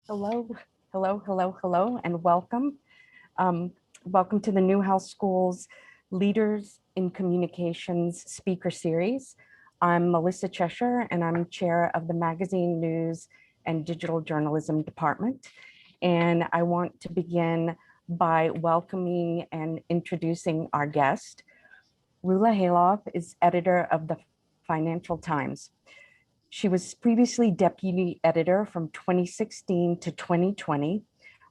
Hello, hello, and welcome. Um, Welcome to the Newhouse School's Leaders in Communications speaker series. I'm Melissa Chessher, and I'm chair of the Magazine News and Digital Journalism Department. And I want to begin by welcoming and introducing our guest. Roula Khalaf is editor of the Financial Times. She was previously deputy editor from 2016 to 2020,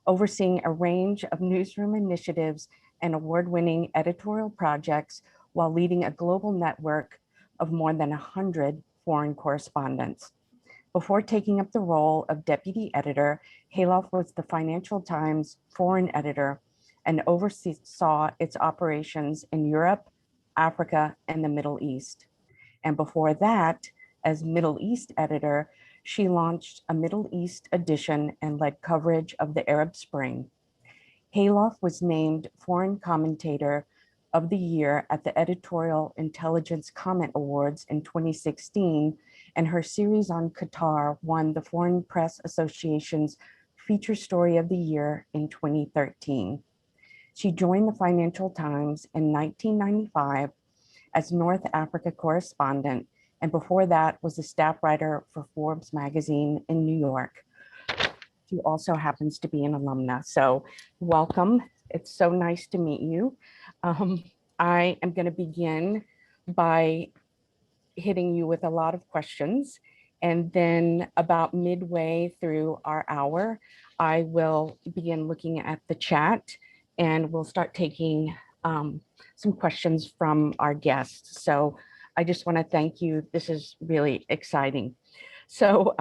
overseeing a range of newsroom initiatives and award-winning editorial projects while leading a global network of more than 100 foreign correspondents. Before taking up the role of deputy editor, Khalaf was the Financial Times foreign editor and oversaw its operations in Europe, Africa, and the Middle East. And before that, as Middle East editor, she launched a Middle East edition and led coverage of the Arab Spring. Khalaf was named Foreign Commentator of the Year at the Editorial Intelligence Comment Awards in 2016, and her series on Qatar won the Foreign Press Association's Feature Story of the Year in 2013. She joined the Financial Times in 1995 as North Africa correspondent, and before that was a staff writer for Forbes magazine in New York. She also happens to be an alumna. So welcome. It's so nice to meet you. I am going to begin by hitting you with a lot of questions. And then about midway through our hour, I will begin looking at the chat and we'll start taking some questions from our guests. So I just want to thank you. This is really exciting. So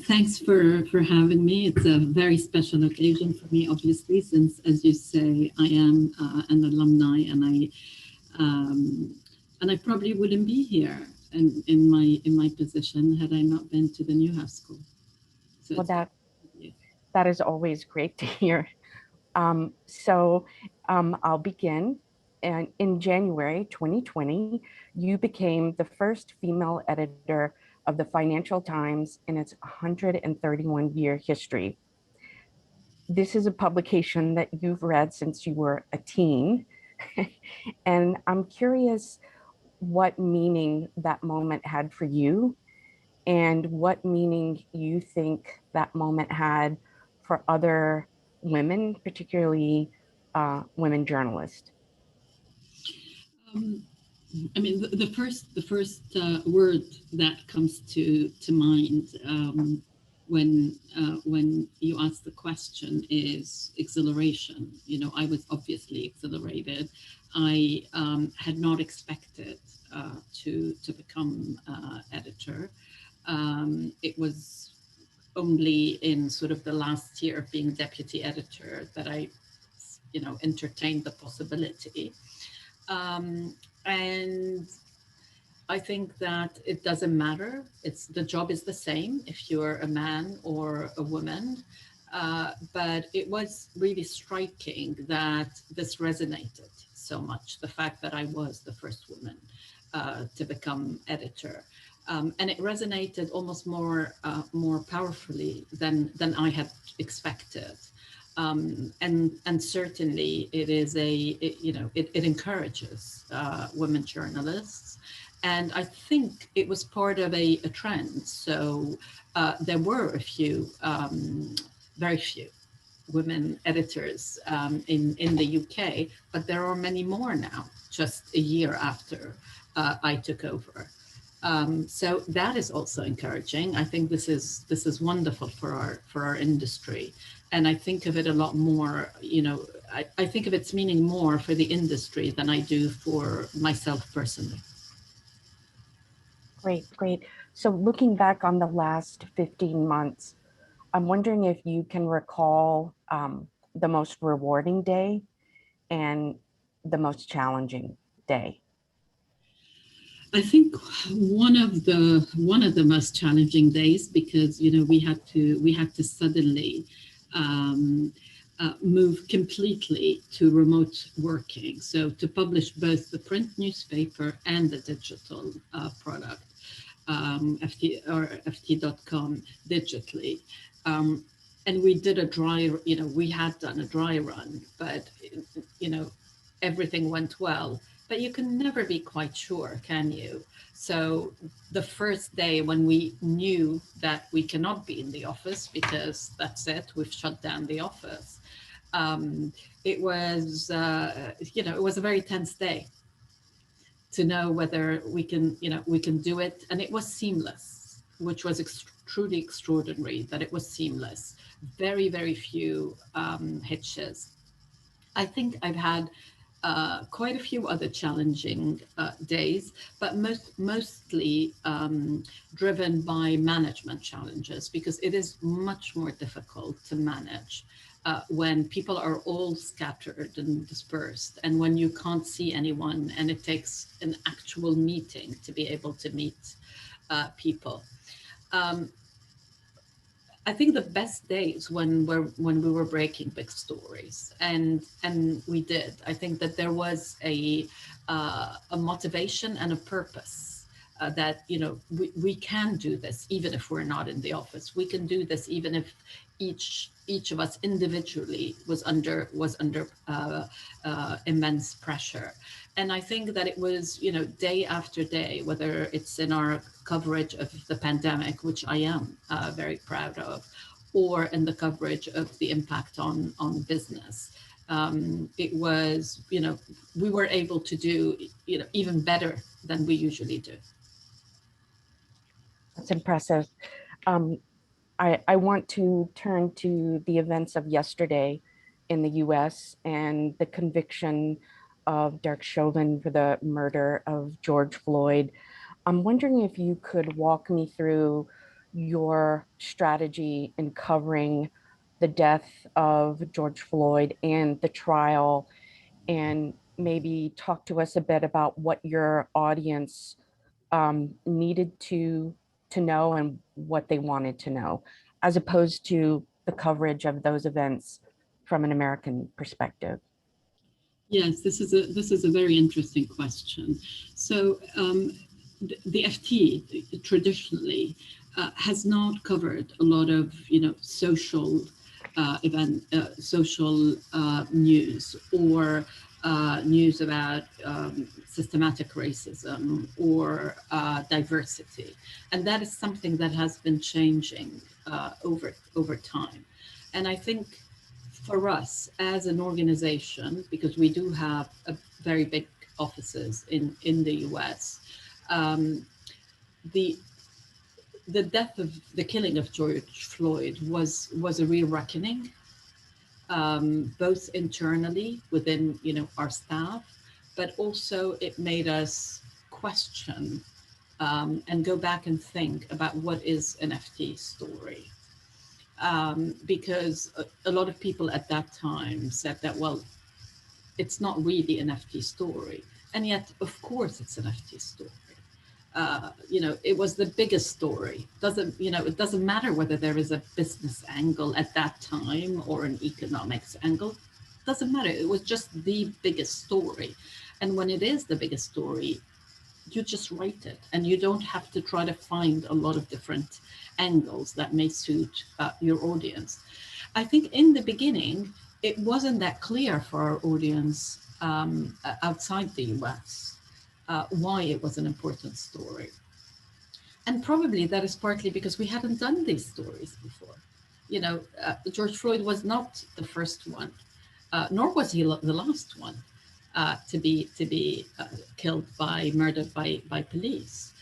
thanks for having me. It's a very special occasion for me, obviously, since, as you say, I am an alumni, and I probably wouldn't be here in my position had I not been to the Newhouse School. So well, that is always great to hear. I'll begin. And in January 2020, you became the first female editor of the Financial Times in its 131-year history. This is a publication that you've read since you were a teen. And I'm curious what meaning that moment had for you and what meaning you think that moment had for other women, particularly women journalists. I mean, the first word that comes to mind when you ask the question is exhilaration. You know, I was obviously exhilarated. I had not expected to become editor. It was only in sort of the last year of being deputy editor that I, entertained the possibility. And I think that it doesn't matter. The job is the same if you're a man or a woman. But it was really striking that this resonated so much, the fact that I was the first woman to become editor. And it resonated almost more powerfully than I had expected. And certainly it is it encourages women journalists. And I think it was part of a trend. So there were a few, very few women editors in the UK, but there are many more now, just a year after I took over. So that is also encouraging. I think this is wonderful for our industry. And I think of it a lot more, I think of its meaning more for the industry than I do for myself personally. Great. So looking back on the last 15 months, I'm wondering if you can recall the most rewarding day and the most challenging day. I think one of the most challenging days, because we had to suddenly move completely to remote working. So to publish both the print newspaper and the digital product, FT.com digitally. Um, and we did a dry, we had done a dry run, but, you know, everything went well. But you can never be quite sure, can you? So the first day when we knew that we cannot be in the office because that's it, we've shut down the office, um, it was, it was a very tense day to know whether we can do it. And it was seamless, which was truly extraordinary that it was seamless. Very, very few hitches. I think I've had quite a few other challenging days, but mostly driven by management challenges, because it is much more difficult to manage when people are all scattered and dispersed, and when you can't see anyone, and it takes an actual meeting to be able to meet people. Um, I think the best days when we were breaking big stories, and we did. I think that there was a motivation and a purpose, that we can do this even if we're not in the office. We can do this even if each of us individually was under immense pressure. And I think that it was, day after day, whether it's in our coverage of the pandemic, which I am very proud of, or in the coverage of the impact on business. It was, we were able to do, even better than we usually do. That's impressive. Um, I want to turn to the events of yesterday in the US and the conviction of Derek Chauvin for the murder of George Floyd. I'm wondering if you could walk me through your strategy in covering the death of George Floyd and the trial, and maybe talk to us a bit about what your audience needed to know and what they wanted to know, as opposed to the coverage of those events from an American perspective. Yes, this is a very interesting question. So the FT traditionally has not covered a lot of social social news, or news about systematic racism, or diversity, and that is something that has been changing over time. And I think for us as an organization, because we do have a very big offices in the US, um, the the death of the killing of George Floyd was a real reckoning, both internally within our staff, but also it made us question, and go back and think about what is an FT story. Because a lot of people at that time said that, well, it's not really an FT story. And yet, of course, it's an FT story. It was the biggest story. It doesn't matter whether there is a business angle at that time or an economics angle. Doesn't matter. It was just the biggest story. And when it is the biggest story, you just write it, and you don't have to try to find a lot of different angles that may suit your audience. I think in the beginning, it wasn't that clear for our audience outside the US why it was an important story. And probably that is partly because we hadn't done these stories before. George Floyd was not the first one, nor was he the last one to be killed murdered by police.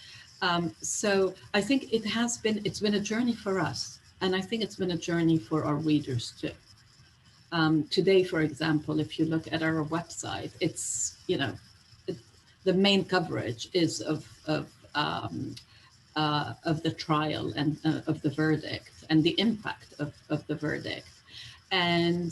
So I think it's been a journey for us, and I think it's been a journey for our readers too. Today, for example, if you look at our website, it's the main coverage is of the trial and of the verdict and the impact of the verdict. And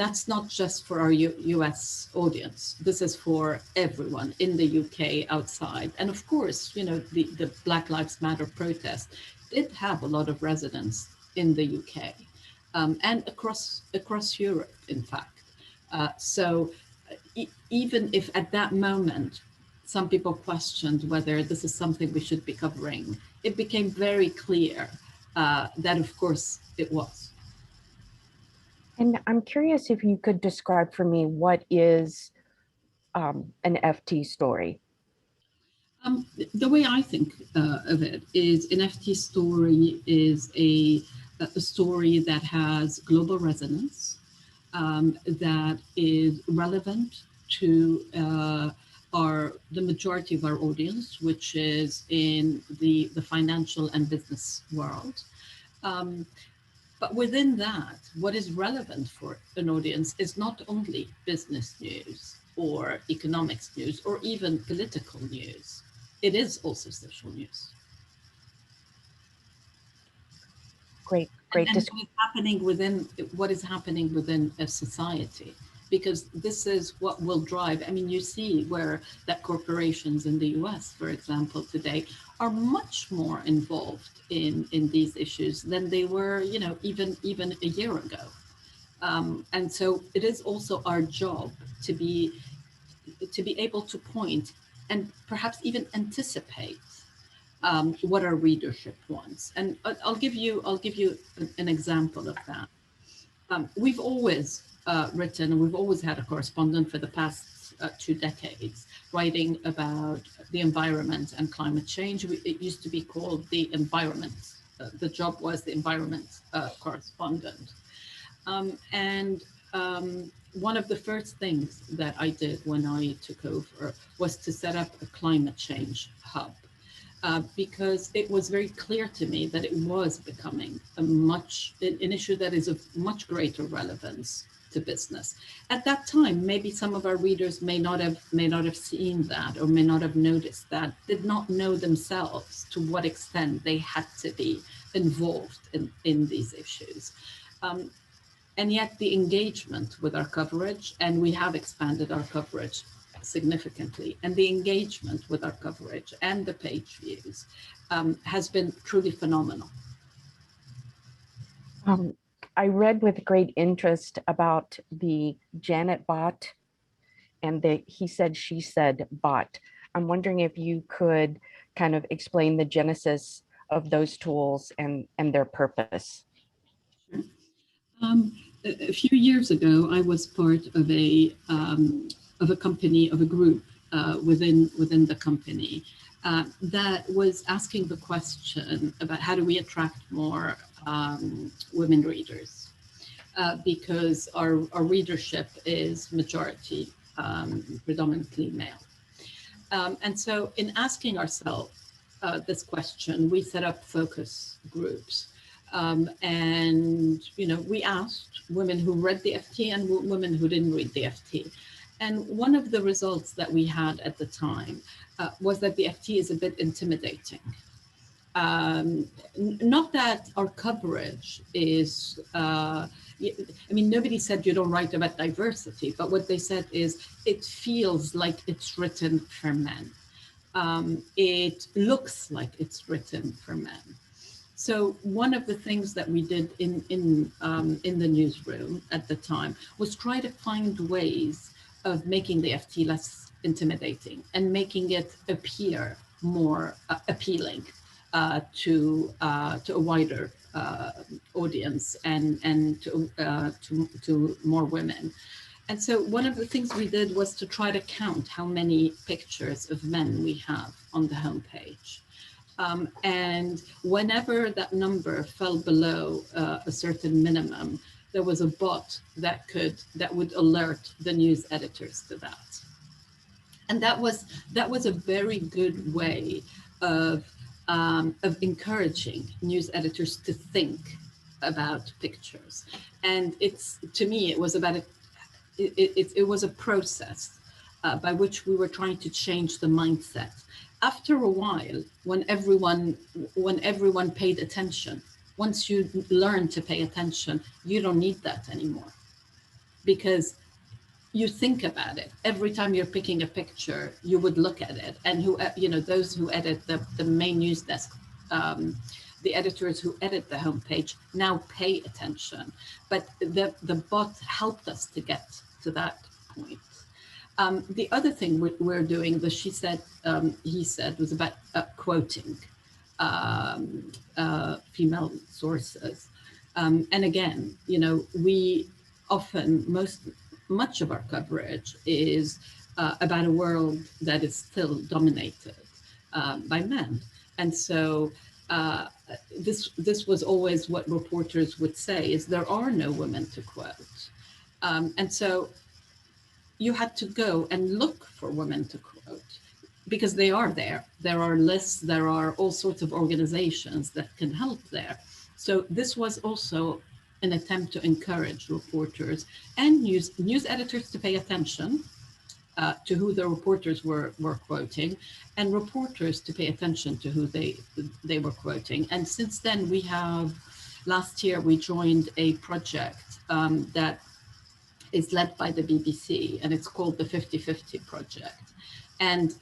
that's not just for our US audience. This is for everyone in the UK, outside. And of course, the Black Lives Matter protest did have a lot of resonance in the UK, and across Europe, in fact. So even if at that moment some people questioned whether this is something we should be covering, it became very clear that of course it was. And I'm curious if you could describe for me what is an FT story. The way I think of it is an FT story is a story that has global resonance, that is relevant to the majority of our audience, which is in the financial and business world. Um, but within that, what is relevant for an audience is not only business news or economics news or even political news. It is also social news. Great, and, great. and what is happening within a society, because this is what will drive. I mean, you see where that corporations in the US, for example, today are much more involved in these issues than they were, even a year ago. And so it is also our job to be able to point and perhaps even anticipate what our readership wants. And I'll give you an example of that. We've always written, and we've always had a correspondent for the past 2 decades writing about the environment and climate change. It used to be called the environment. The job was the environment correspondent. And one of the first things that I did when I took over was to set up a climate change hub. Because it was very clear to me that it was becoming an issue that is of much greater relevance to business. At that time, maybe some of our readers may not have seen that, or may not have noticed that, did not know themselves to what extent they had to be involved in these issues. And yet the engagement with our coverage, and we have expanded our coverage significantly, and the engagement with our coverage and the page views has been truly phenomenal. I read with great interest about the Janet bot and the he said, she said bot. I'm wondering if you could kind of explain the genesis of those tools and their purpose. A few years ago, I was part of a company, of a group within the company that was asking the question about how do we attract more women readers, because our readership is majority predominantly male. And so in asking ourselves this question, we set up focus groups. And, we asked women who read the FT and women who didn't read the FT. And one of the results that we had at the time was that the FT is a bit intimidating. Not that our coverage is, nobody said you don't write about diversity, but what they said is it feels like it's written for men. It looks like it's written for men. So one of the things that we did in the newsroom at the time was try to find ways of making the FT less intimidating and making it appear more appealing to a wider audience and to more women. And so one of the things we did was to try to count how many pictures of men we have on the homepage. And whenever that number fell below a certain minimum, there was a bot that would alert the news editors to that. And that was a very good way of encouraging news editors to think about pictures. And to me, it was about it was a process by which we were trying to change the mindset. After a while, when everyone paid attention, once you learn to pay attention, you don't need that anymore, because you think about it. Every time you're picking a picture, you would look at it. And those who edit the main news desk, the editors who edit the homepage now pay attention. But the bot helped us to get to that point. The other thing we're doing, the she said, he said, was about quoting. female sources. And again, we often, much of our coverage is about a world that is still dominated by men. And so this was always what reporters would say, is there are no women to quote. And so you had to go and look for women to quote, because they are there. There are lists, there are all sorts of organizations that can help there. So this was also an attempt to encourage reporters and news editors to pay attention to who the reporters were quoting, and reporters to pay attention to who they were quoting. And since then, last year we joined a project that is led by the BBC, and it's called the 50/50 Project. And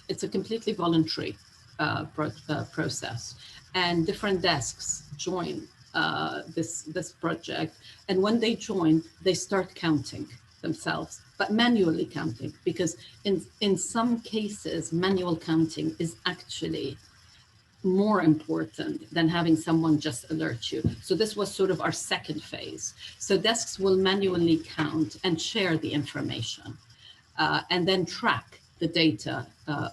it's a completely voluntary process, and different desks join this project. And when they join, they start counting themselves, but manually counting, because in some cases, manual counting is actually more important than having someone just alert you. So this was sort of our second phase. So desks will manually count and share the information, and then track the data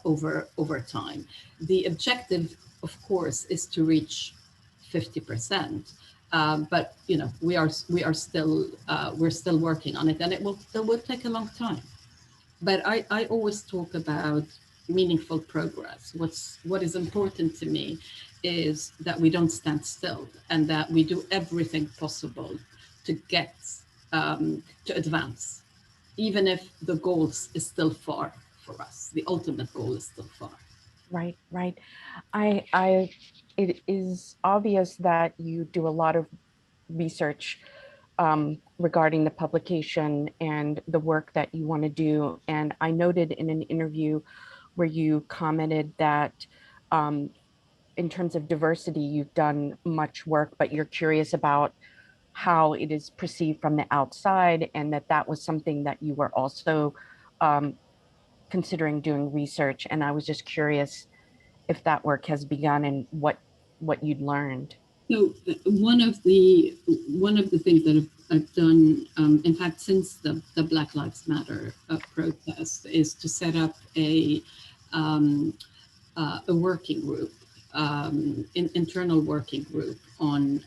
over time. The objective, of course, is to reach 50%. But we're still working on it, and it will take a long time. But I always talk about meaningful progress. What is important to me is that we don't stand still, and that we do everything possible to get to advance, even if the goal is still far for us. The ultimate goal is still far. Right, right. It is obvious that you do a lot of research regarding the publication and the work that you want to do. And I noted in an interview where you commented that um, in terms of diversity, you've done much work, but you're curious about how it is perceived from the outside, and that was something that you were also um, considering doing research. And I was just curious if that work has begun and what you'd learned. So one of the things that I've done, in fact, since the Black Lives Matter protest, is to set up um, a working group, internal working group on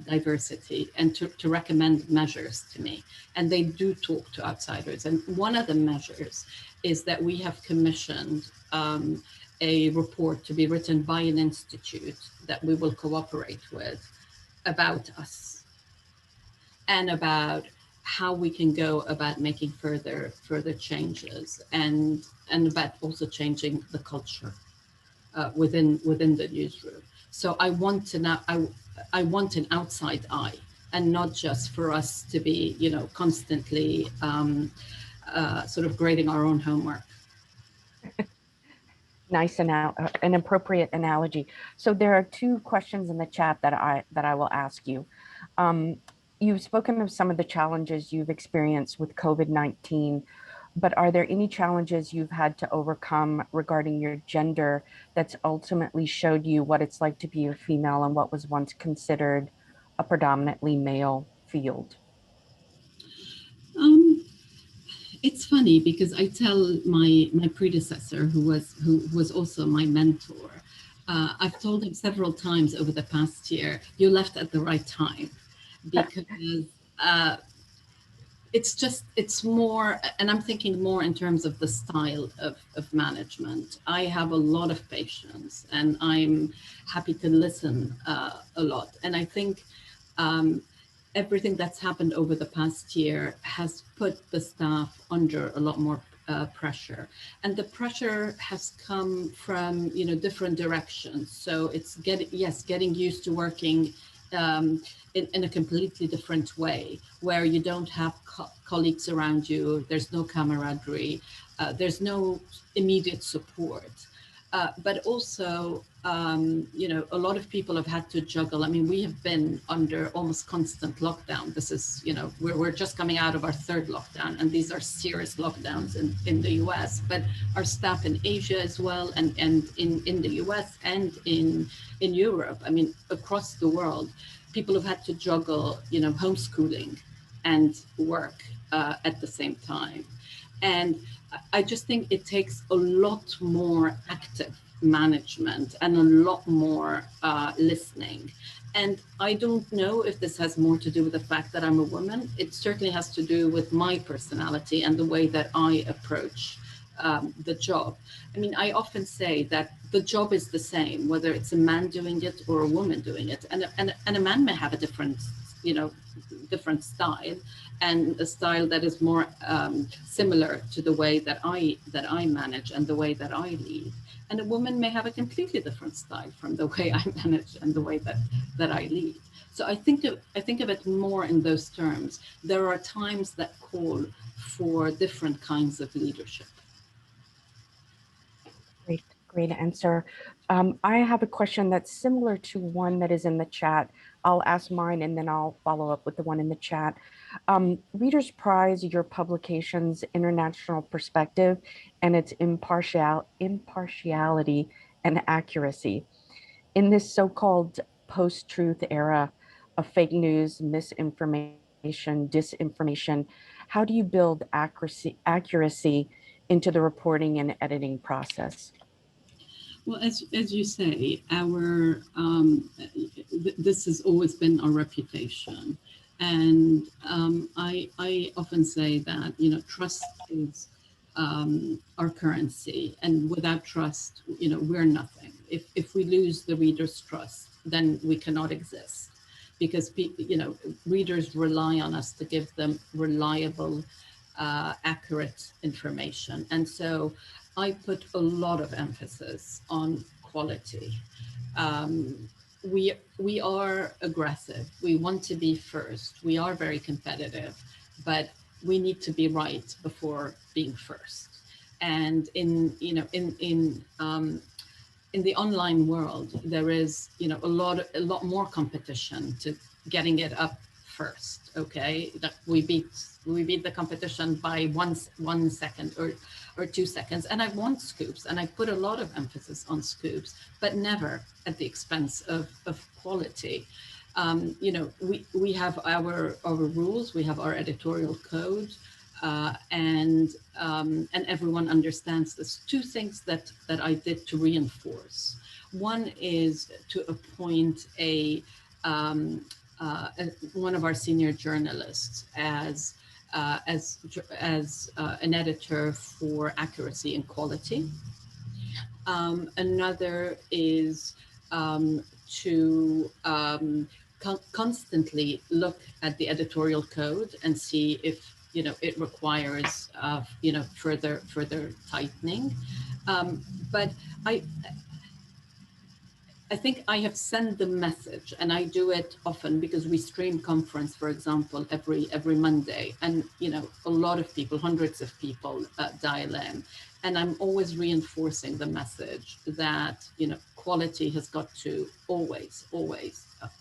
diversity, and to recommend measures to me. And they do talk to outsiders. And one of the measures is that we have commissioned a report to be written by an institute that we will cooperate with, about us and about how we can go about making further changes, and about also changing the culture within the newsroom. So I want an outside eye, and not just for us to be constantly sort of grading our own homework. Nice and an appropriate analogy. So there are two questions in the chat that I will ask you. Um, you've spoken of some of the challenges you've experienced with COVID-19, but are there any challenges you've had to overcome regarding your gender that's ultimately showed you what it's like to be a female and what was once considered a predominantly male field? Um, it's funny because I tell my predecessor, who was also my mentor, I've told him several times over the past year, you left at the right time, because uh, it's more, and I'm thinking more in terms of the style of management. I have a lot of patience, and I'm happy to listen a lot. And I think um, everything that's happened over the past year has put the staff under a lot more pressure, and the pressure has come from different directions. So it's getting used to working in a completely different way, where you don't have colleagues around you, there's no camaraderie, there's no immediate support. But also, a lot of people have had to juggle. I mean, we have been under almost constant lockdown. This is, we're just coming out of our third lockdown, and these are serious lockdowns in the US. But our staff in Asia as well, and in the US and in Europe, I mean, across the world, people have had to juggle, homeschooling and work at the same time. And I just think it takes a lot more active management and a lot more listening. And I don't know if this has more to do with the fact that I'm a woman. It certainly has to do with my personality and the way that I approach the job. I mean, I often say that the job is the same, whether it's a man doing it or a woman doing it. And a man may have a different, different style, and a style that is more similar to the way that I manage and the way that I lead. And a woman may have a completely different style from the way I manage and the way that I lead. So I think of it more in those terms. There are times that call for different kinds of leadership. Great, great answer. I have a question that's similar to one that is in the chat. I'll ask mine and then I'll follow up with the one in the chat. Readers prize your publication's international perspective and its impartiality and accuracy. In this so-called post-truth era of fake news, misinformation, disinformation, how do you build accuracy into the reporting and editing process? Well, as you say, our this has always been our reputation, and I often say that trust is our currency, and without trust, we're nothing. If we lose the reader's trust, then we cannot exist, because readers rely on us to give them reliable, accurate information, and so I put a lot of emphasis on quality. We are aggressive. We want to be first. We are very competitive, but we need to be right before being first. And in the online world, there is a lot more competition to getting it up first. Okay, that we beat the competition by 1 second or 2 seconds. And I want scoops, and I put a lot of emphasis on scoops, but never at the expense of quality. We have our rules, we have our editorial code, and everyone understands this. Two things that I did to reinforce. One is to appoint one of our senior journalists as an editor for accuracy and quality. Another is to constantly look at the editorial code and see if it requires further tightening. But I think I have sent the message, and I do it often because we stream conference, for example, every Monday, and a lot of people, hundreds of people dial in, and I'm always reinforcing the message that quality has got to always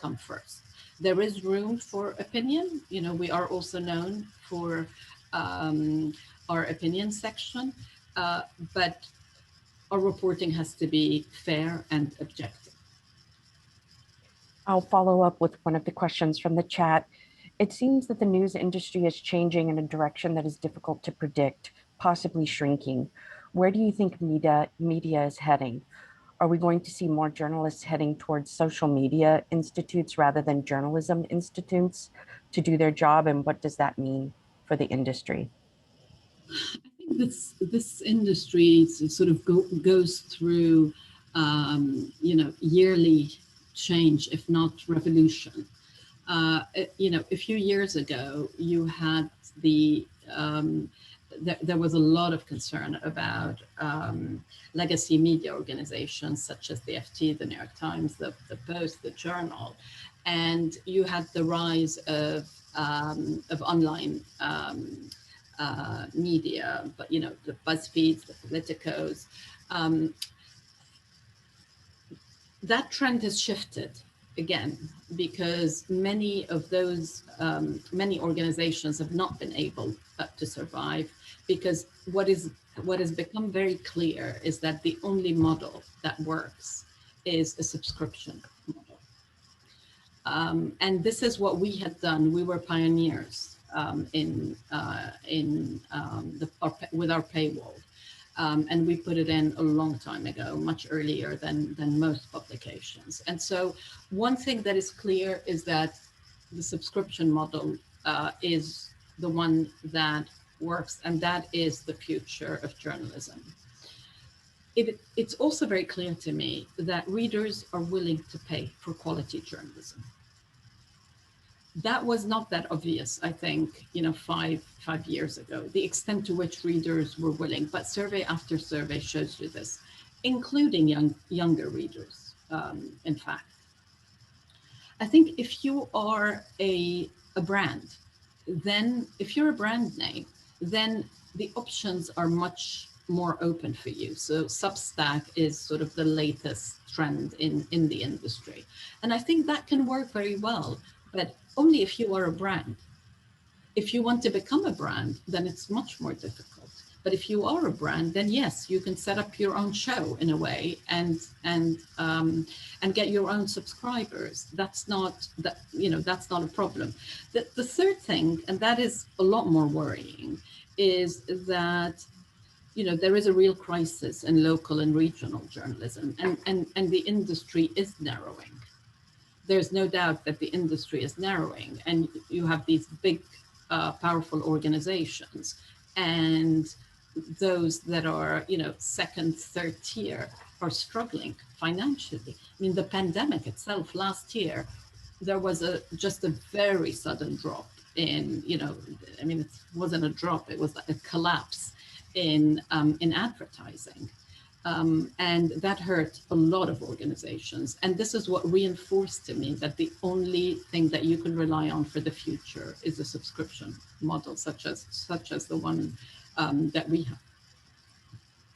come first. There is room for opinion. We are also known for our opinion section, but our reporting has to be fair and objective. I'll follow up with one of the questions from the chat. It seems that the news industry is changing in a direction that is difficult to predict, possibly shrinking. Where do you think media is heading? Are we going to see more journalists heading towards social media institutes rather than journalism institutes to do their job? And what does that mean for the industry? I think this industry sort of goes through yearly change, if not revolution. A few years ago, you had there was a lot of concern about legacy media organizations such as the FT, the New York Times, the Post, the Journal, and you had the rise of online media, but the BuzzFeeds, the Politicos. That trend has shifted again because many of those many organizations have not been able to survive because what has become very clear is that the only model that works is a subscription model. And this is what we had done. We were pioneers with our paywall. And we put it in a long time ago, much earlier than most publications. And so one thing that is clear is that the subscription model is the one that works, and that is the future of journalism. It's also very clear to me that readers are willing to pay for quality journalism. That was not that obvious, I think, five years ago, the extent to which readers were willing. But survey after survey shows you this, including younger readers. In fact, I think if you are a brand, then if you're a brand name, then the options are much more open for you. So Substack is sort of the latest trend in the industry. And I think that can work very well, but only if you are a brand. If you want to become a brand, then it's much more difficult. But if you are a brand, then yes, you can set up your own show in a way and get your own subscribers. That's not a problem. The third thing, and that is a lot more worrying, is that there is a real crisis in local and regional journalism, and the industry is narrowing. There's no doubt that the industry is narrowing, and you have these big, powerful organizations, and those that are, second, third tier are struggling financially. I mean, the pandemic itself last year, there was just a very sudden drop in, it wasn't a drop, it was a collapse in advertising. And that hurt a lot of organizations. And this is what reinforced to me that the only thing that you can rely on for the future is a subscription model, such as the one that we have.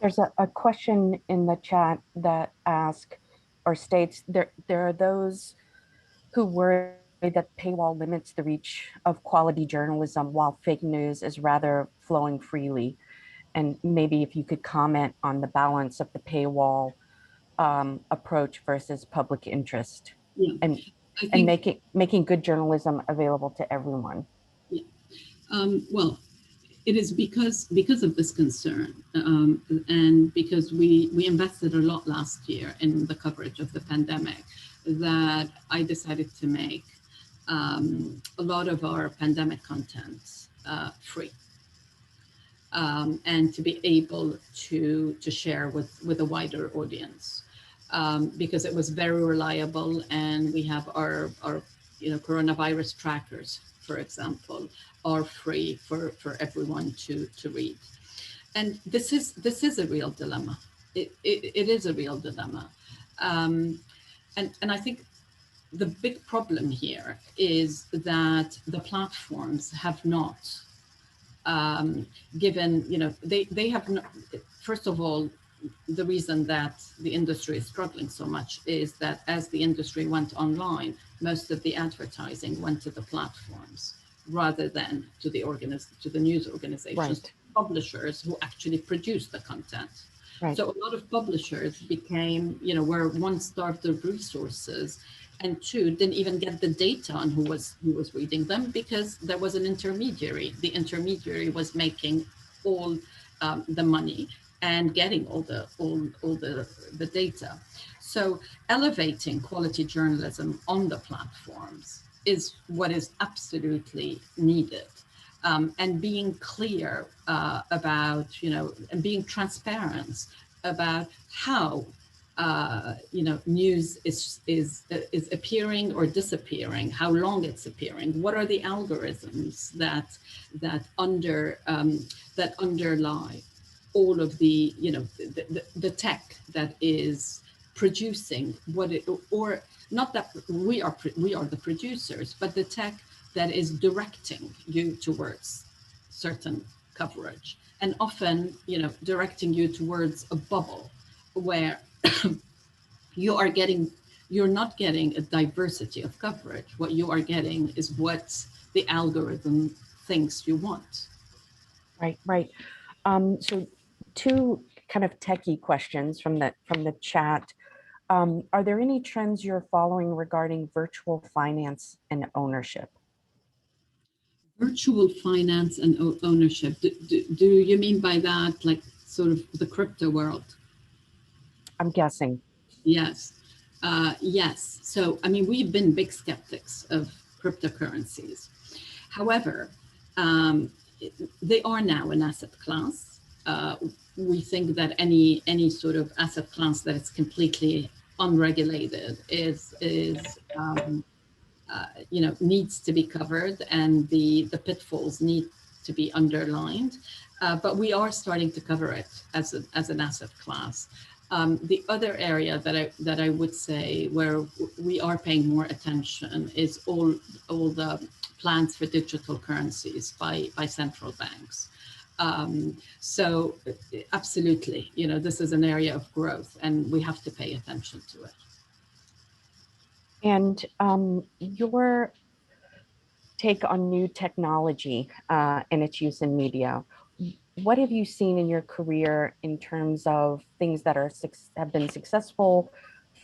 There's a question in the chat that asks or states there are those who worry that paywall limits the reach of quality journalism while fake news is rather flowing freely. And maybe if you could comment on the balance of the paywall approach versus public interest, Yeah, and I think, making good journalism available to everyone. yeah. Well, it is because of this concern, and because we invested a lot last year in the coverage of the pandemic, that I decided to make a lot of our pandemic content free, and to be able to share with a wider audience, because it was very reliable, and we have our coronavirus trackers, for example, are free for everyone to read. And this is a real dilemma. It is a real dilemma. And I think the big problem here is that the platforms have not given, they have not, first of all, the reason that the industry is struggling so much is that as the industry went online, most of the advertising went to the platforms rather than to the news organizations, Right. publishers who actually produce the content. Right. So a lot of publishers became, were one, starved of resources, and two, didn't even get the data on who was reading them because there was an intermediary. The intermediary was making all the money and getting all the data. So elevating quality journalism on the platforms is what is absolutely needed. And being clear about, and being transparent about how news is appearing or disappearing, how long it's appearing, what are the algorithms that underlie all of the the tech that is producing what it, or not that we are the producers, but the tech that is directing you towards certain coverage, and often directing you towards a bubble where you are getting, you're not getting a diversity of coverage. What you are getting is what the algorithm thinks you want. Right, right. So two kind of techie questions from the chat. Are there any trends you're following regarding virtual finance and ownership? Virtual finance and ownership. Do you mean by that like sort of the crypto world? I'm guessing. Yes. Yes. So, I mean, we've been big skeptics of cryptocurrencies. However, um, they are now an asset class. We think that any sort of asset class that is completely unregulated is needs to be covered, and the pitfalls need to be underlined. But we are starting to cover it as an asset class. The other area that I would say where we are paying more attention is all the plans for digital currencies by central banks. So absolutely, this is an area of growth, and we have to pay attention to it. And your take on new technology and its use in media. What have you seen in your career in terms of things that have been successful,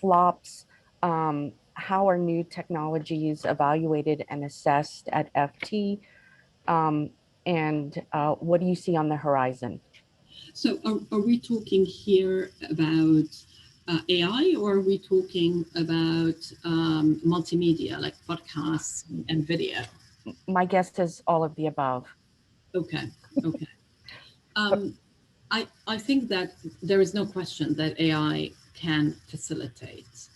flops? How are new technologies evaluated and assessed at FT? And what do you see on the horizon? So are we talking here about AI, or are we talking about multimedia like podcasts and video? My guess is all of the above. Okay, okay. Um, I think that there is no question that AI can facilitate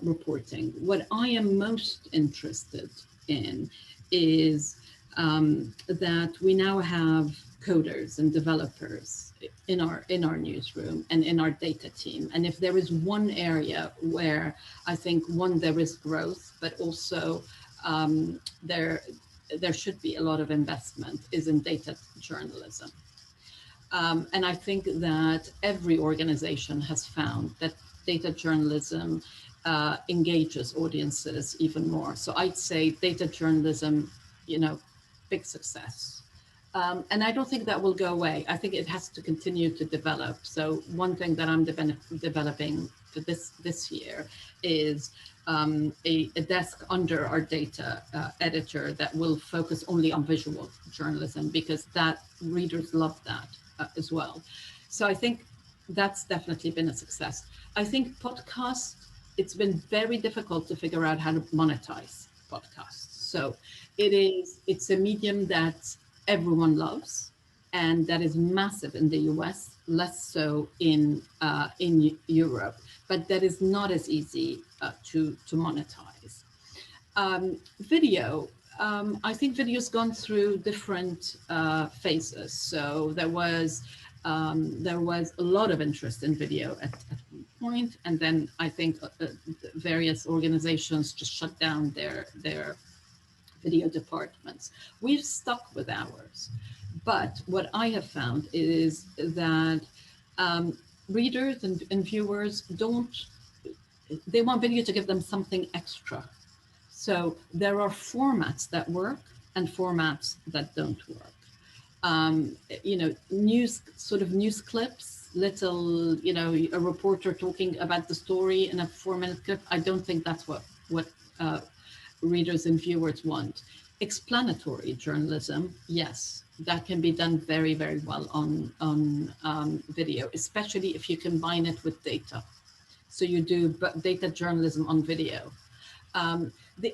reporting. What I am most interested in is that we now have coders and developers in our newsroom and in our data team. And if there is one area where I think there is growth, but also there should be a lot of investment is in data journalism. And I think that every organization has found that data journalism engages audiences even more. So I'd say data journalism, big success. And I don't think that will go away. I think it has to continue to develop. So one thing that I'm developing for this year is a desk under our data editor that will focus only on visual journalism, because that readers love that as well. So I think that's definitely been a success. I think podcasts, it's been very difficult to figure out how to monetize podcasts. So it's a medium that everyone loves, and that is massive in the US, less so in Europe, but that is not as easy to monetize. Video, I think video's gone through different phases. So there was a lot of interest in video at one point, and then I think various organizations just shut down their video departments. We've stuck with ours, but what I have found is that readers and viewers they want video to give them something extra. So there are formats that work and formats that don't work. News clips, little, a reporter talking about the story in a 4-minute clip. I don't think that's what readers and viewers want. Explanatory journalism, yes, that can be done very, very well on video, especially if you combine it with data. So you do data journalism on video. The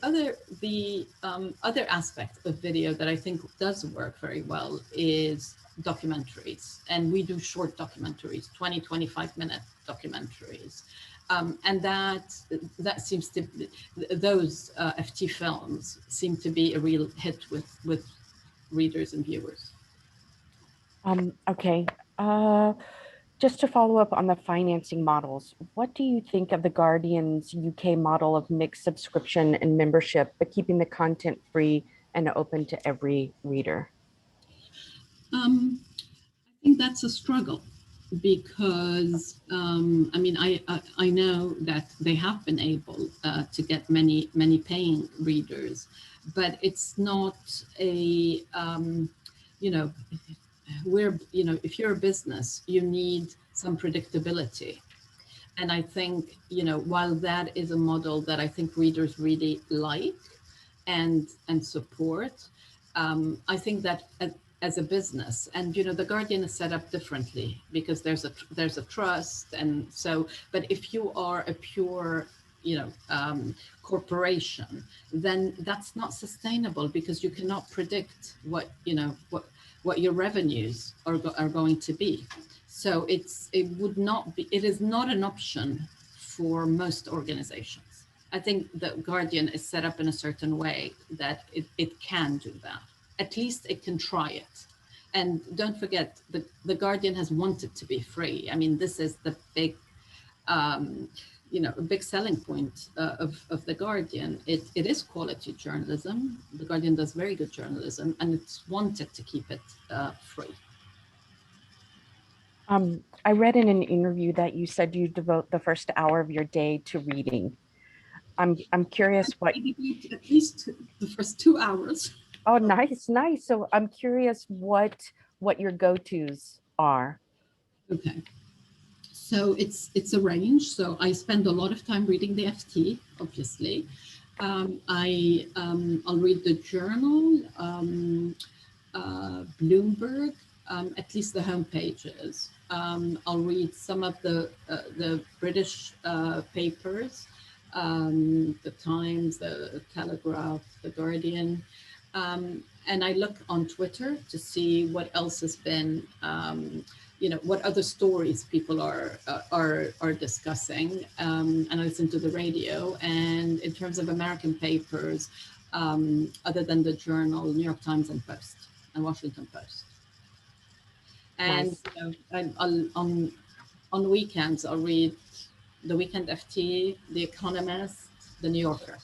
other aspect of video that I think does work very well is documentaries. And we do short documentaries, 20-25-minute documentaries. And that seems to, those FT films seem to be a real hit with readers and viewers. Okay. Just to follow up on the financing models, what do you think of the Guardian's UK model of mixed subscription and membership, but keeping the content free and open to every reader? I think that's a struggle. because I mean, I know that they have been able to get many paying readers, but it's not a you know, if you're a business, you need some predictability. And I think, while that is a model that I think readers really like and support, I think that as a business, and the Guardian is set up differently because there's a trust, and so. But if you are a pure, corporation, then that's not sustainable because you cannot predict what your revenues are going to be. So it is not an option for most organizations. I think the Guardian is set up in a certain way that it can do that. At least it can try it. And don't forget, the Guardian has wanted to be free. I mean, this is the big, a big selling point of the Guardian. It is quality journalism. The Guardian does very good journalism, and it's wanted to keep it free. I read in an interview that you said you devote the first hour of your day to reading. I'm curious what. I devote at least the first 2 hours. Oh, nice, nice. So I'm curious what your go-tos are. Okay. So it's a range. So I spend a lot of time reading the FT, obviously. I'll read the Journal, Bloomberg, at least the home pages. I'll read some of the British papers, the Times, the Telegraph, the Guardian, and I look on Twitter to see what else has been. What other stories people are discussing, and I listen to the radio. And in terms of American papers, other than the Journal, New York Times and Post and Washington Post. And nice. On weekends, I'll read the Weekend FT, The Economist, The New Yorker.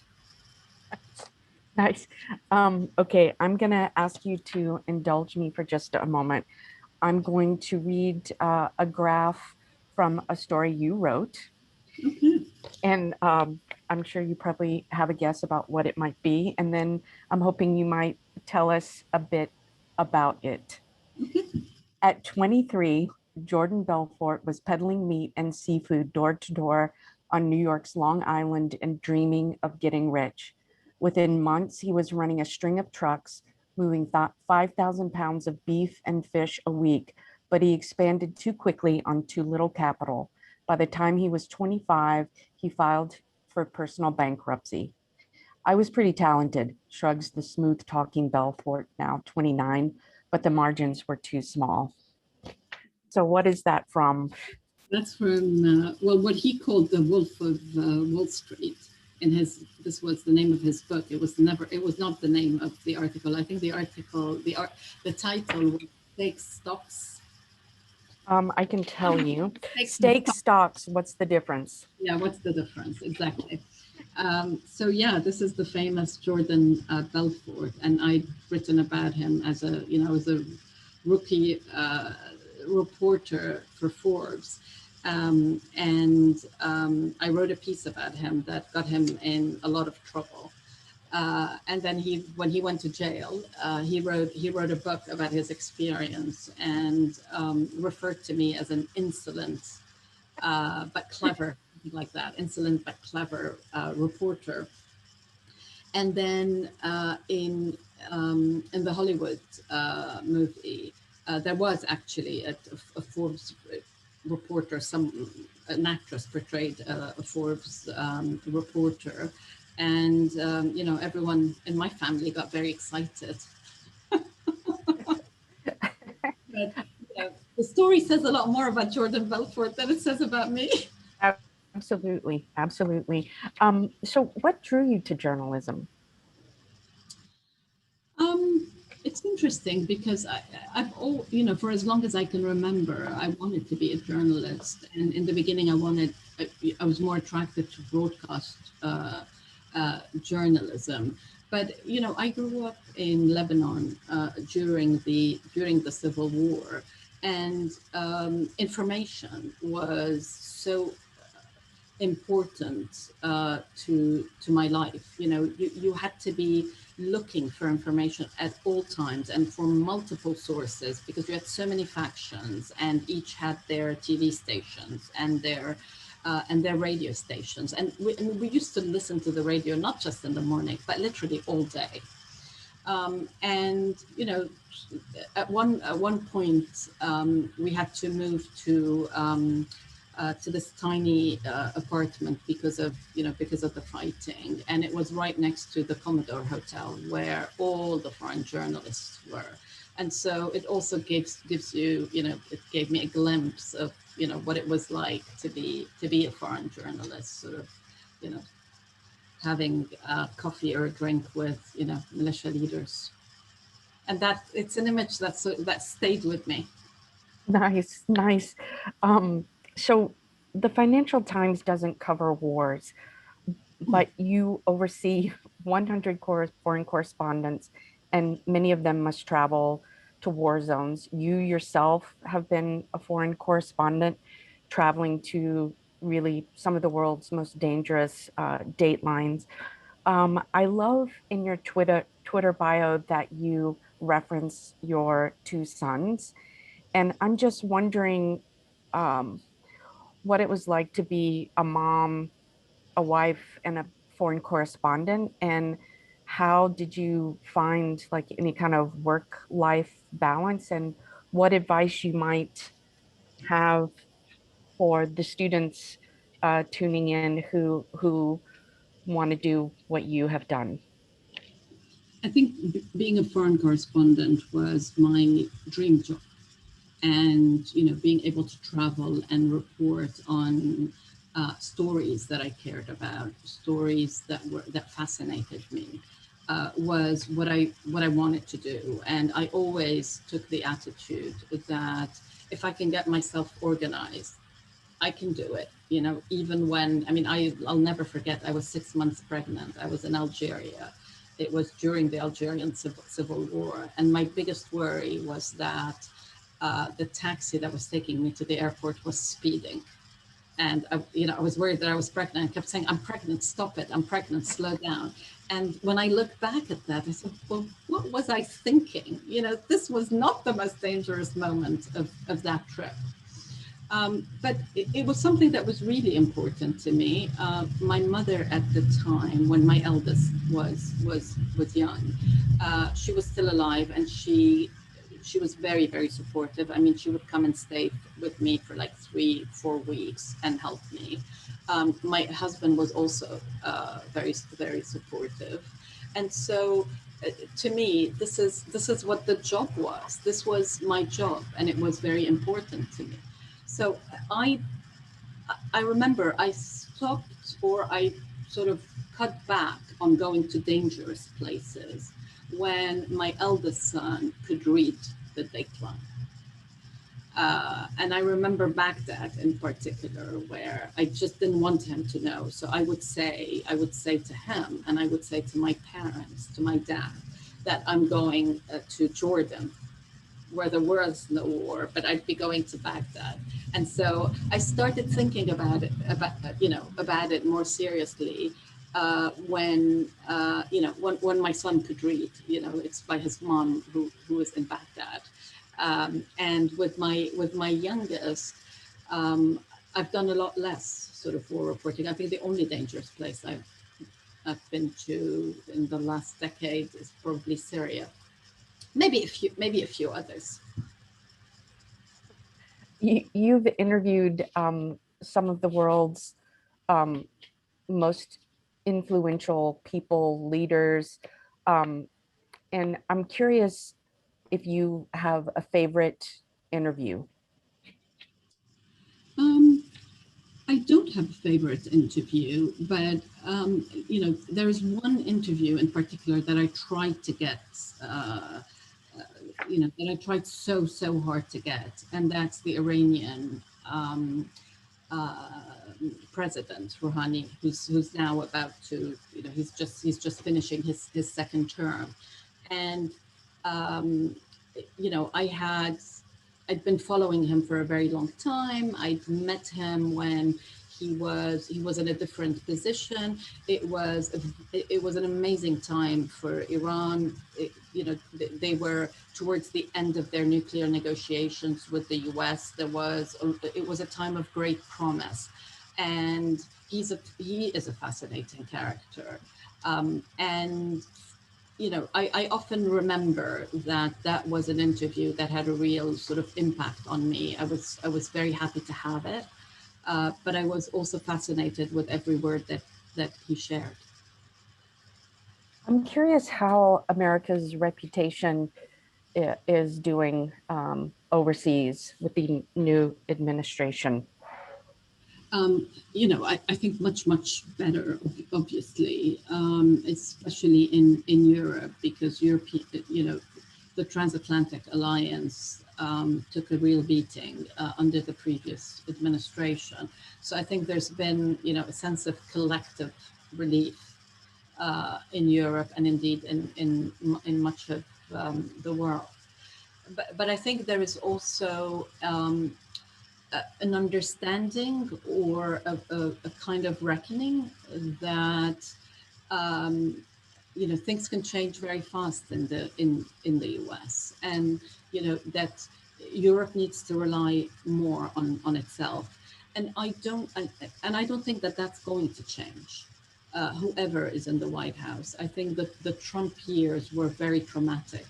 Nice. Okay, I'm gonna ask you to indulge me for just a moment. I'm going to read a graph from a story you wrote. Okay. And I'm sure you probably have a guess about what it might be. And then I'm hoping you might tell us a bit about it. Okay. At 23, Jordan Belfort was peddling meat and seafood door to door on New York's Long Island and dreaming of getting rich. Within months, he was running a string of trucks, moving 5,000 pounds of beef and fish a week, but he expanded too quickly on too little capital. By the time he was 25, he filed for personal bankruptcy. I was pretty talented, shrugs the smooth talking Belfort, now 29, but the margins were too small. So, what is that from? That's from what he called the Wolf of Wall Street. This was the name of his book. It was not the name of the article. I think the title was Steak Stocks. I can tell you. Steak stocks, what's the difference? Yeah, what's the difference? Exactly. So yeah, this is the famous Jordan Belfort, and I'd written about him as a rookie reporter for Forbes. I wrote a piece about him that got him in a lot of trouble. And then when he went to jail, he wrote a book about his experience and referred to me as an insolent but clever, like that, insolent but clever reporter. And then in the Hollywood movie, there was actually a Forbes reporter, an actress portrayed a Forbes reporter, and everyone in my family got very excited. But the story says a lot more about Jordan Belfort than it says about me. Absolutely, absolutely. So, what drew you to journalism? It's interesting because for as long as I can remember, I wanted to be a journalist. And in the beginning, I was more attracted to broadcast journalism. But I grew up in Lebanon during the Civil War, And information was so important to my life. You had to be looking for information at all times and from multiple sources, because you had so many factions, and each had their TV stations and their radio stations. And we used to listen to the radio not just in the morning, but literally all day. And at one point, we had to move to this tiny apartment because of the fighting, and it was right next to the Commodore Hotel where all the foreign journalists were. And so it also gives you, it gave me a glimpse of what it was like to be a foreign journalist, sort of, you know having coffee or a drink with militia leaders. And that it's an image that stayed with me. Nice, nice. Um, so the Financial Times doesn't cover wars, but you oversee 100 foreign correspondents, and many of them must travel to war zones. You yourself have been a foreign correspondent, traveling to really some of the world's most dangerous date lines. I love in your Twitter bio that you reference your two sons, and I'm just wondering um, what it was like to be a mom, a wife, and a foreign correspondent, and how did you find like any kind of work-life balance, and what advice you might have for the students tuning in who want to do what you have done. I think being a foreign correspondent was my dream job. And being able to travel and report on stories that I cared about, stories that fascinated me, was what I wanted to do. And I always took the attitude that if I can get myself organized, I can do it. Even when, I mean, I'll never forget, I was 6 months pregnant. I was in Algeria. It was during the Algerian civil war. And my biggest worry was that the taxi that was taking me to the airport was speeding. And I was worried that I was pregnant. I kept saying, "I'm pregnant, stop it. I'm pregnant, slow down." And when I look back at that, I said, well, what was I thinking? This was not the most dangerous moment of that trip. But it was something that was really important to me. My mother at the time, when my eldest was young, she was still alive, and she was very, very supportive. I mean, she would come and stay with me for like 3-4 weeks and help me. My husband was also very, very supportive, and so. To me, this is what the job was. This was my job, and it was very important to me. So I I remember I stopped, or I sort of cut back on going to dangerous places when my eldest son could read the Declan. And I remember Baghdad in particular, where I just didn't want him to know. So I would say to him, and I would say to my parents, to my dad, that I'm going to Jordan, where there was no war, but I'd be going to Baghdad. And so I started thinking about it more seriously when my son could read. It's by his mom who was in Baghdad. And with my youngest, I've done a lot less sort of war reporting. I think the only dangerous place I've been to in the last decade is probably Syria. Maybe a few others. You've interviewed some of the world's um, most influential people, leaders, um, and I'm curious if you have a favorite interview. Um, I don't have a favorite interview, but there's one interview in particular that I tried to get, that I tried so hard to get, and that's the Iranian uh, president Rouhani, who's now about to, he's just finishing his second term, and um, I had I'd been following him for a very long time. I'd met him when he was in a different position. It was an amazing time for Iran. They were towards the end of their nuclear negotiations with the U.S. It was a time of great promise, and he is a fascinating character, and I often remember that was an interview that had a real sort of impact on me. I was very happy to have it, but I was also fascinated with every word that he shared. I'm curious how America's reputation is doing overseas with the new administration. I think much better, obviously, especially in Europe, because the transatlantic alliance took a real beating under the previous administration. So I think there's been, a sense of collective relief in Europe and indeed in much of the world. But I think there is also an understanding or a kind of reckoning that things can change very fast in the US, and that Europe needs to rely more on itself, and I don't think that that's going to change. Whoever is in the White House, I think that the Trump years were very traumatic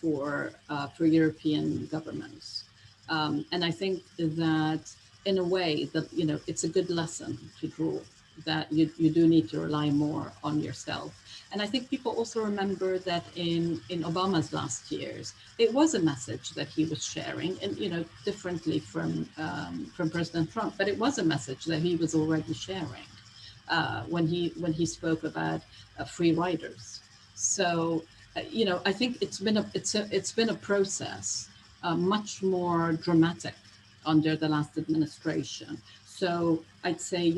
for European governments. And I think that in a way that, it's a good lesson to draw, that you do need to rely more on yourself. And I think people also remember that in Obama's last years, it was a message that he was sharing, and differently from President Trump, but it was a message that he was already sharing when he spoke about free riders. So I think it's been a process, much more dramatic under the last administration. So I'd say,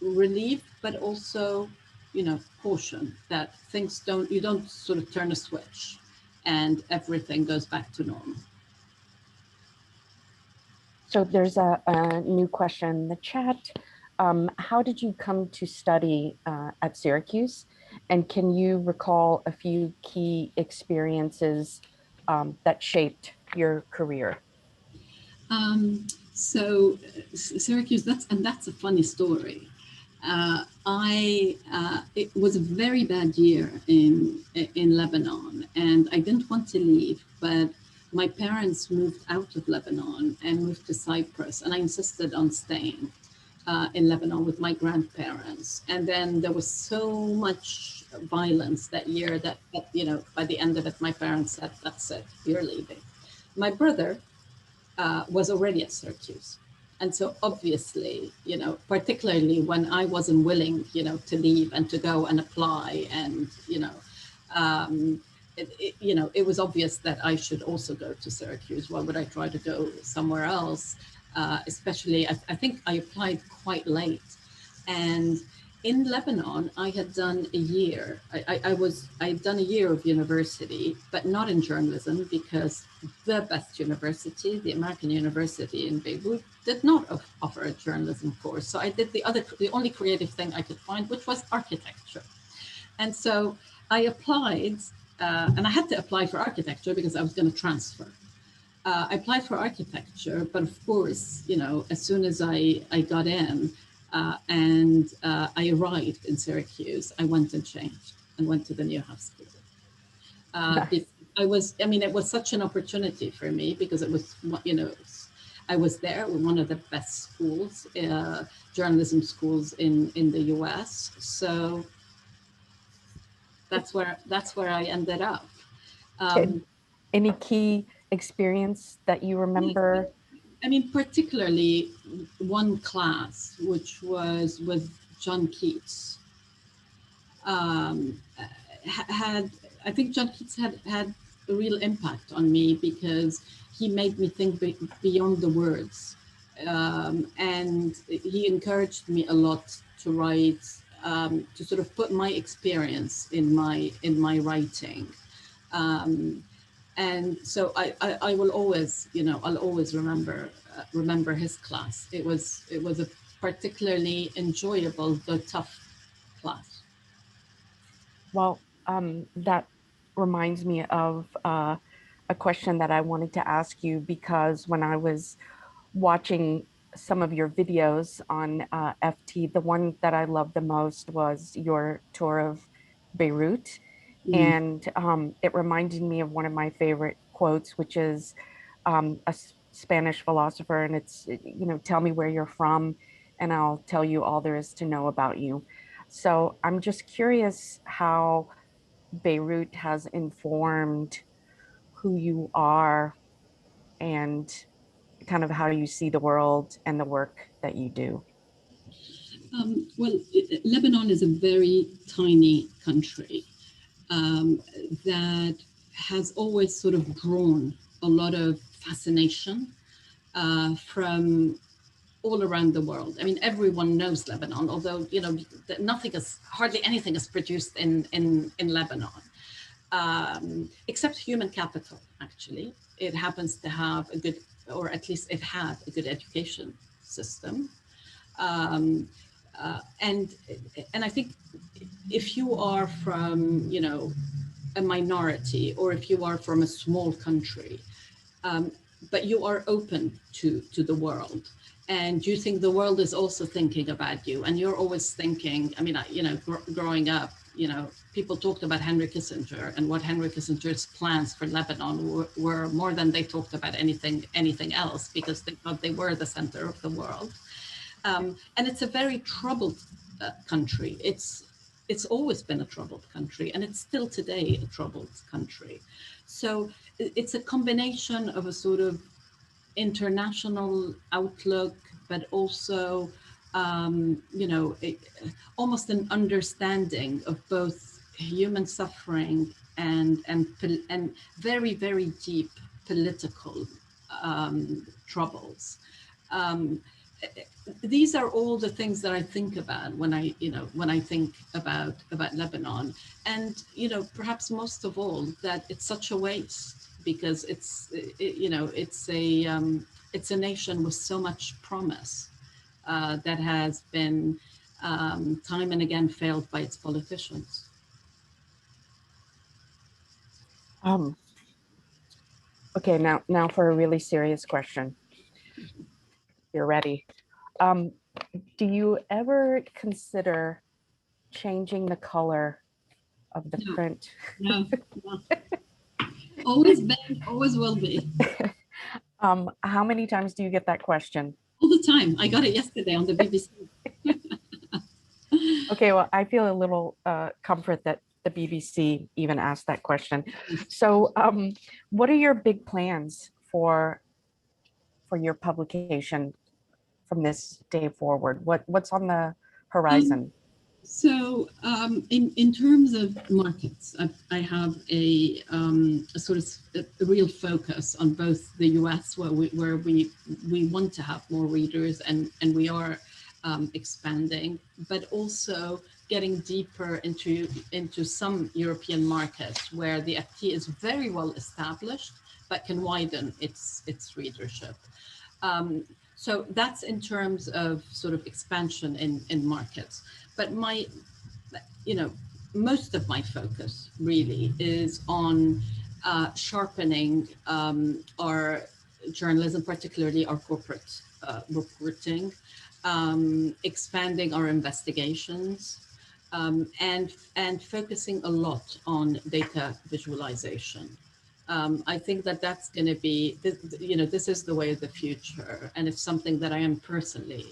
relief, but also, caution that you don't sort of turn a switch and everything goes back to normal. So there's a new question in the chat. How did you come to study at Syracuse? And can you recall a few key experiences that shaped your career? So Syracuse, that's a funny story. It was a very bad year in Lebanon, and I didn't want to leave, but my parents moved out of Lebanon and moved to Cyprus, and I insisted on staying in Lebanon with my grandparents. And then there was so much violence that year that by the end of it, my parents said, "That's it, you're leaving." My brother was already at Syracuse. And so obviously, particularly when I wasn't willing, to leave and to go and apply, and, it was obvious that I should also go to Syracuse. Why would I try to go somewhere else? Especially, I think I applied quite late. And in Lebanon, I had done a year. I'd done a year of university, but not in journalism, because the best university, the American University in Beirut, did not offer a journalism course. So I did the only creative thing I could find, which was architecture. And so I applied, and I had to apply for architecture because I was going to transfer. I applied for architecture, but of course, as soon as I got in, and I arrived in Syracuse, I went and changed and went to the Newhouse school. It was such an opportunity for me, because it was, I was there with one of the best schools, journalism schools in the US. So that's where I ended up. Any key experience that you remember? Particularly one class, which was with John Keats. I think John Keats had a real impact on me, because he made me think beyond the words. And he encouraged me a lot to write, to sort of put my experience in my writing. And so I will always, I'll always remember his class. It was a particularly enjoyable but tough class. Well, that reminds me of a question that I wanted to ask you because when I was watching some of your videos on FT, the one that I loved the most was your tour of Beirut. Mm. And it reminded me of one of my favorite quotes, which is Spanish philosopher, and tell me where you're from, and I'll tell you all there is to know about you. So I'm just curious how Beirut has informed who you are and kind of how you see the world and the work that you do. Well, Lebanon is a very tiny country that has always sort of drawn a lot of fascination from all around the world. I mean, everyone knows Lebanon, although hardly anything is produced in Lebanon, except human capital. Actually, it happens to have a good, or at least it had a good education system. Um, and I think if you are from a minority, or if you are from a small country, um, but you are open to the world, and you think the world is also thinking about you, and you're always thinking. I mean, growing up, people talked about Henry Kissinger, and what Henry Kissinger's plans for Lebanon were more than they talked about anything else, because they thought they were the center of the world. And it's a very troubled country. It's always been a troubled country, and it's still today a troubled country. So it's a combination of a sort of international outlook, but also, almost an understanding of both human suffering and very, very deep political troubles. Um, these are all the things that I think about when I think about Lebanon, and perhaps most of all that it's such a waste, because it's a nation with so much promise that has been time and again failed by its politicians. Um, okay, now for a really serious question. You're ready. Um, do you ever consider changing the color of the No, print? no, no. Always been, always will be. How many times do you get that question? All the time. I got it yesterday on the BBC. Okay, well, I feel a little comfort that the BBC even asked that question. So, what are your big plans for your publication from this day forward? What's on the Um, horizon? in terms of markets, I have a sort of a real focus on both the US, where we want to have more readers, and we are expanding, but also getting deeper into some European markets where the FT is very well established, but can widen its readership. Um, so that's in terms of sort of expansion in markets. But you know, most of my focus really is on sharpening our journalism, particularly our corporate reporting, expanding our investigations, and focusing a lot on data visualization. I think that that's going to be, this is the way of the future, and it's something that I am personally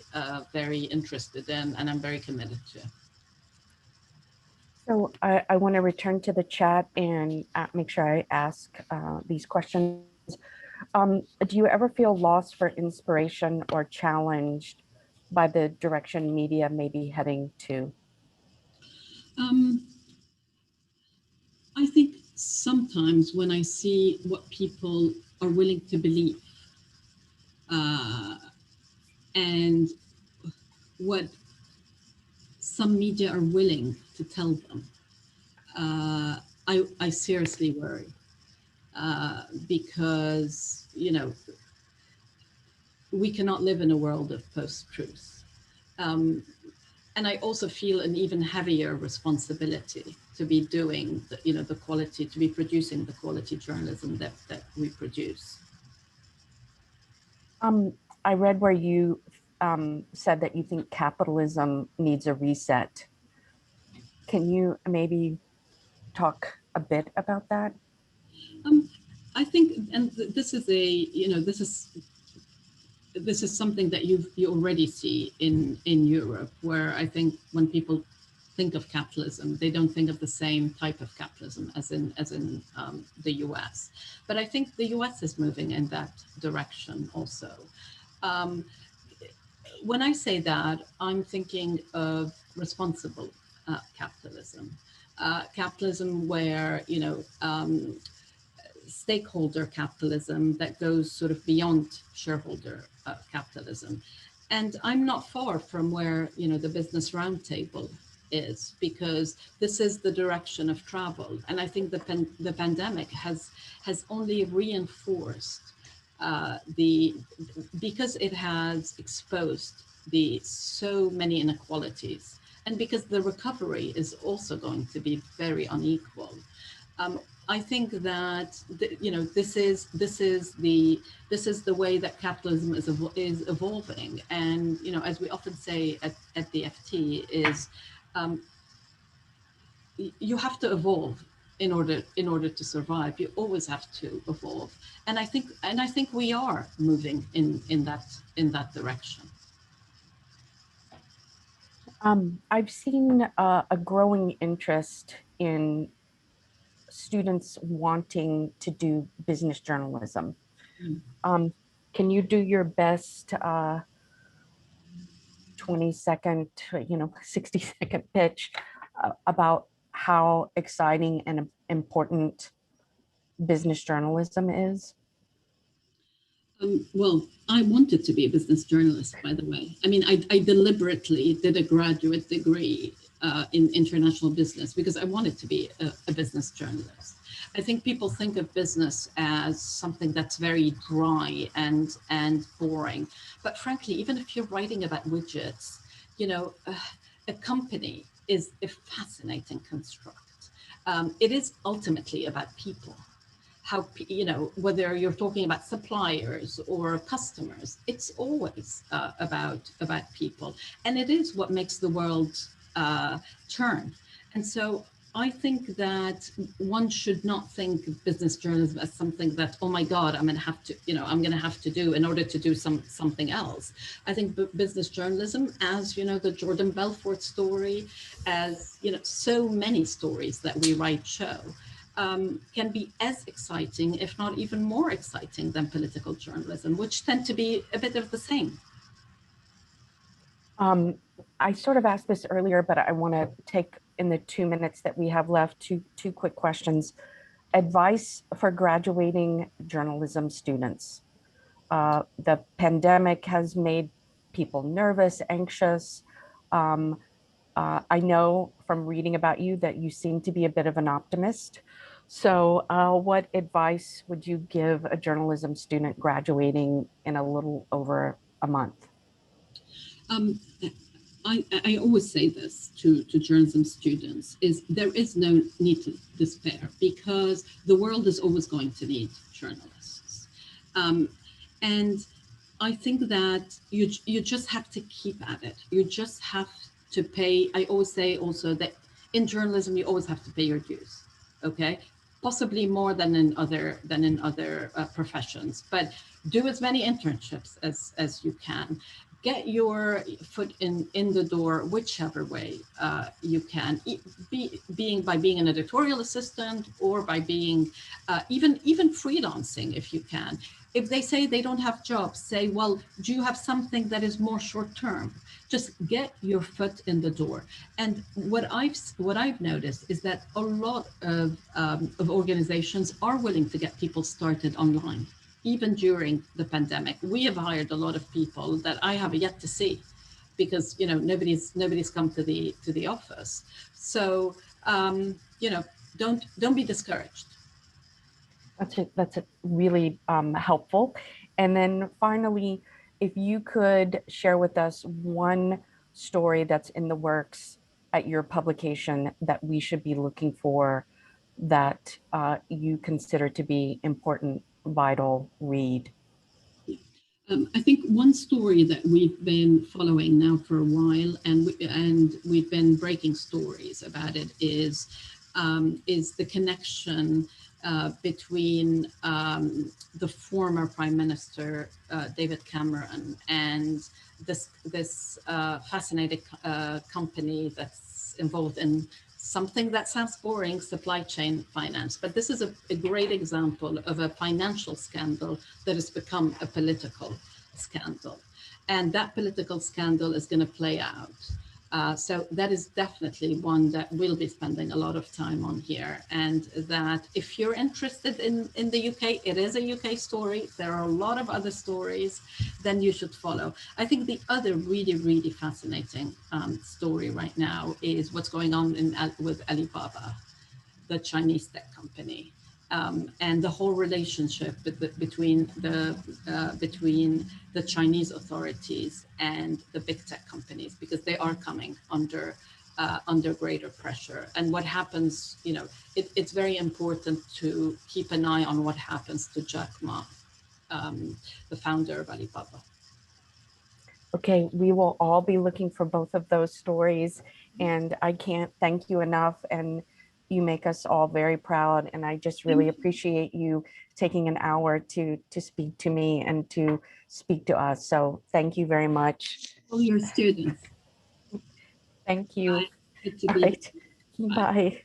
very interested in, and I'm very committed to. So I want to return to the chat and make sure I ask these questions. Do you ever feel lost for inspiration or challenged by the direction media may be heading to? Um, I think sometimes when I see what people are willing to believe, uh, and what some media are willing to tell them, I seriously worry. because, we cannot live in a world of post-truth. Um, and I also feel an even heavier responsibility to be doing the quality, to be producing the quality journalism that we produce. I read where you said that you think capitalism needs a reset. Can you maybe talk a bit about that? Um, I think, and this is this is something that you already see in Europe, where I think when people think of capitalism, they don't think of the same type of capitalism as in the U.S. But I think the U.S. is moving in that direction also. Um, when I say that, I'm thinking of responsible capitalism, capitalism where stakeholder capitalism that goes sort of beyond shareholder capitalism. And I'm not far from where the Business Roundtable is, because this is the direction of travel. And I think the pandemic has only reinforced the because it has exposed the so many inequalities, and because the recovery is also going to be very unequal. I think that this is the way that capitalism is evolving, and as we often say at the FT is, um, you have to evolve in order to survive. You always have to evolve, and I think we are moving in that direction. I've seen a growing interest in students wanting to do business journalism. Mm. Um, can you do your best 20-second, 60-second pitch about how exciting and important business journalism is? Well, I wanted to be a business journalist, by the way. I mean, I deliberately did a graduate degree in international business because I wanted to be a business journalist. I think people think of business as something that's very dry and boring. But frankly, even if you're writing about widgets, you know, uh, a company is a fascinating construct. It is ultimately about people, how whether you're talking about suppliers or customers, it's always about people, and it is what makes the world turn. And so I think that one should not think of business journalism as something that, oh my God, I'm going to have to do in order to do something else. I think business journalism, as the Jordan Belfort story, as so many stories that we write show, can be as exciting, if not even more exciting, than political journalism, which tend to be a bit of the same. Um, I sort of asked this earlier, but I want to take in the 2 minutes that we have left two quick questions. Advice for graduating journalism students. The pandemic has made people nervous, anxious. Um, I know from reading about you that you seem to be a bit of an optimist. So, what advice would you give a journalism student graduating in a little over a month? Um, I always say this to journalism students, is there is no need to despair, because the world is always going to need journalists. Um, and I think that you just have to keep at it. You just have to pay. I always say also that in journalism you always have to pay your dues. Okay, possibly more than in other professions, but do as many internships as you can. Get your foot in the door whichever way you can, by being an editorial assistant, or by being even freelancing if you can. If they say they don't have jobs, say, well, do you have something that is more short term? Just get your foot in the door. And what I've noticed is that a lot of organizations are willing to get people started online, even during the pandemic. We have hired a lot of people that I have yet to see, because nobody's come to the office. So don't be discouraged. That's a really helpful. And then finally, if you could share with us one story that's in the works at your publication that we should be looking for, that you consider to be important, vital read. I think one story that we've been following now for a while, and we've been breaking stories about it, is the connection between the former Prime Minister David Cameron and this fascinating company that's involved in something that sounds boring, supply chain finance. But this is a great example of a financial scandal that has become a political scandal. And that political scandal is going to play out. So that is definitely one that we'll be spending a lot of time on here. And that if you're interested in the UK, it is a UK story. There are a lot of other stories, then you should follow. I think the other really, really fascinating story right now is what's going on with Alibaba, the Chinese tech company. And the whole relationship between the Chinese authorities and the big tech companies, because they are coming under greater pressure. And what happens, it's very important to keep an eye on what happens to Jack Ma, the founder of Alibaba. Okay, we will all be looking for both of those stories, and I can't thank you enough. And you make us all very proud. And I just really appreciate you taking an hour to speak to me and to speak to us. So thank you very much. All your students. Thank you. Bye. Good to All be. right. Bye. Bye.